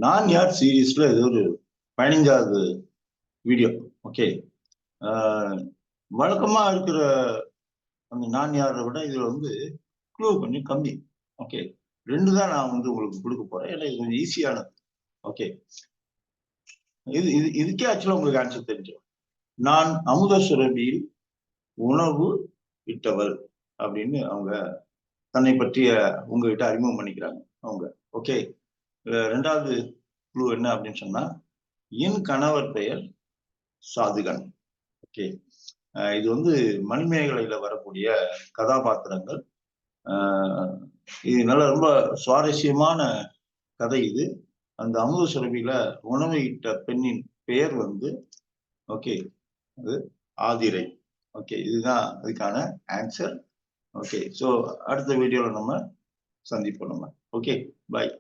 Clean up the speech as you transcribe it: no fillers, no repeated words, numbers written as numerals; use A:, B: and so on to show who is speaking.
A: நான் யார் சீரீஸ்ல இது ஒரு 15வது வீடியோ. ஓகே. வழக்கமா இருக்கிற அந்த நான் யாரை விட இதுல வந்து க்ளூ கொஞ்சம் கம்மி. ஓகே. 2 தான் நான் வந்து உங்களுக்கு கொடுக்க போறேன். ஏன்னா இது கொஞ்சம் ஈஸியானது. ஓகே. இதுக்கே ஆக்சுவலா உங்களுக்கு ஆன்சர் தெரிஞ்சிடும். நான் அமுத சுரபியில் உணவு இட்டவள் அப்படின்னு அவங்க தன்னை பற்றிய உங்ககிட்ட அறிமுகம் பண்ணிக்கிறாங்க அவங்க. ஓகே. 2வது க்ளூ என்ன அப்படின்னு சொன்னா, என் கணவர் பெயர் சாதுகன். ஓகே. இது வந்து மணிமேகலையில வரக்கூடிய கதாபாத்திரங்கள். இது நல்ல ரொம்ப சுவாரஸ்யமான கதை இது. அந்த அமுத சுரபியில உணவு இட்ட பெண்ணின் பெயர் வந்து ஓகே அது ஆதிரை. ஓகே, இதுதான் அதுக்கான ஆன்சர். ஓகே, ஸோ அடுத்த வீடியோல நம்ம சந்திப்போம் நம்ம. ஓகே, பாய்.